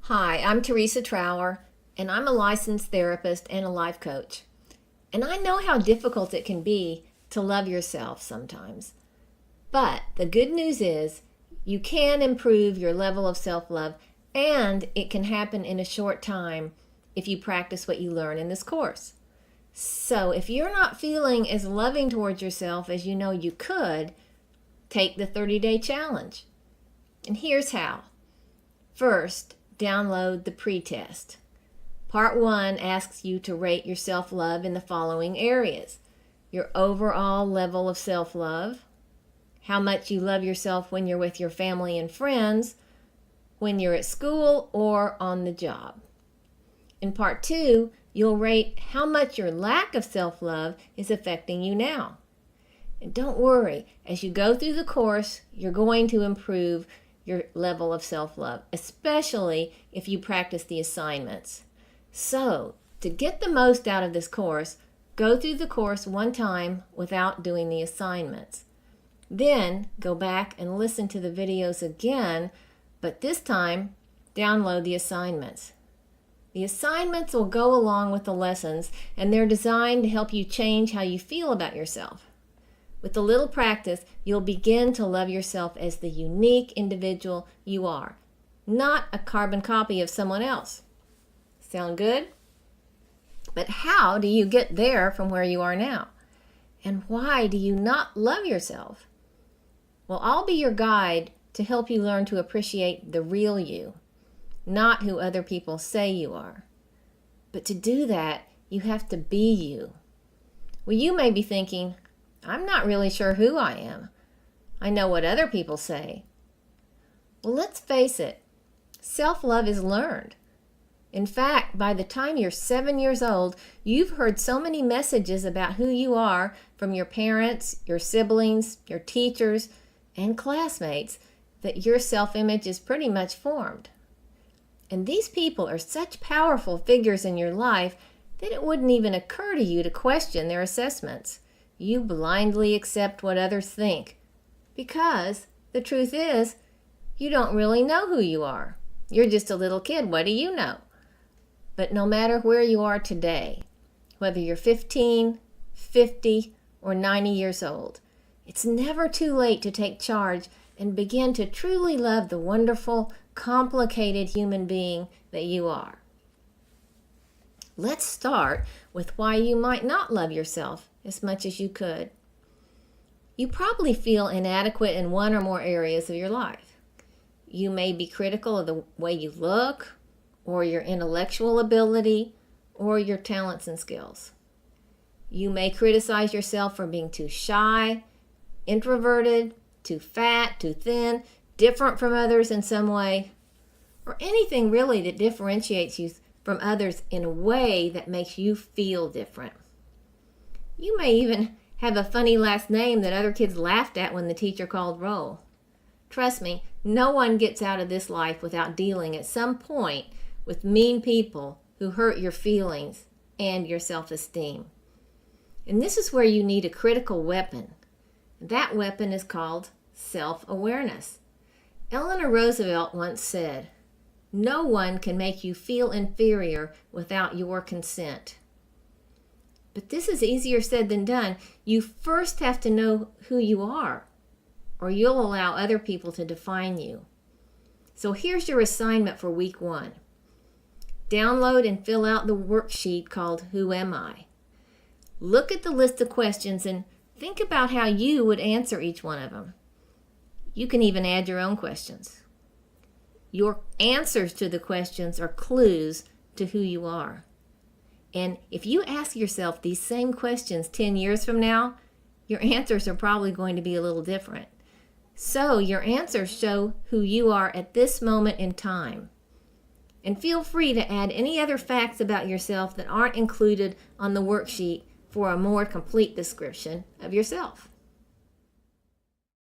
Hi, I'm Teresa Trower, and I'm a licensed therapist and a life coach. And I know how difficult it can be to love yourself sometimes. But the good news is you can improve your level of self-love, and it can happen in a short time if you practice what you learn in this course. So if you're not feeling as loving towards yourself as you know you could, take the 30-day challenge. And here's how. First, download the pretest. Part 1 asks you to rate your self-love in the following areas: your overall level of self-love, how much you love yourself when you're with your family and friends, when you're at school or on the job. In Part 2, you'll rate how much your lack of self-love is affecting you now. And don't worry, as you go through the course, you're going to improve your level of self-love, especially if you practice the assignments. So, to get the most out of this course, go through the course one time without doing the assignments. Then, go back and listen to the videos again, but this time, download the assignments. The assignments will go along with the lessons, and they're designed to help you change how you feel about yourself. With a little practice, you'll begin to love yourself as the unique individual you are, not a carbon copy of someone else. Sound good? But how do you get there from where you are now? And why do you not love yourself? Well, I'll be your guide to help you learn to appreciate the real you, not who other people say you are. But to do that, you have to be you. Well, you may be thinking, I'm not really sure who I am. I know what other people say. Well, let's face it, self-love is learned. In fact, by the time you're 7 years old, you've heard so many messages about who you are from your parents, your siblings, your teachers, and classmates that your self-image is pretty much formed. And these people are such powerful figures in your life that it wouldn't even occur to you to question their assessments. You blindly accept what others think because the truth is you don't really know who you are. You're just a little kid. What do you know? But no matter where you are today, whether you're 15, 50, or 90 years old, it's never too late to take charge and begin to truly love the wonderful, complicated human being that you are. Let's start with why you might not love yourself as much as you could. You probably feel inadequate in one or more areas of your life. You may be critical of the way you look, or your intellectual ability, or your talents and skills. You may criticize yourself for being too shy, introverted, too fat, too thin, different from others in some way, or anything really that differentiates you from others in a way that makes you feel different. You may even have a funny last name that other kids laughed at when the teacher called roll. Trust me, no one gets out of this life without dealing at some point with mean people who hurt your feelings and your self-esteem. And this is where you need a critical weapon. That weapon is called self-awareness. Eleanor Roosevelt once said, "No one can make you feel inferior without your consent." But this is easier said than done. You first have to know who you are, or you'll allow other people to define you. So here's your assignment for week 1. Download and fill out the worksheet called Who Am I? Look at the list of questions and think about how you would answer each one of them. You can even add your own questions. Your answers to the questions are clues to who you are. And if you ask yourself these same questions 10 years from now, your answers are probably going to be a little different. So your answers show who you are at this moment in time. And feel free to add any other facts about yourself that aren't included on the worksheet for a more complete description of yourself.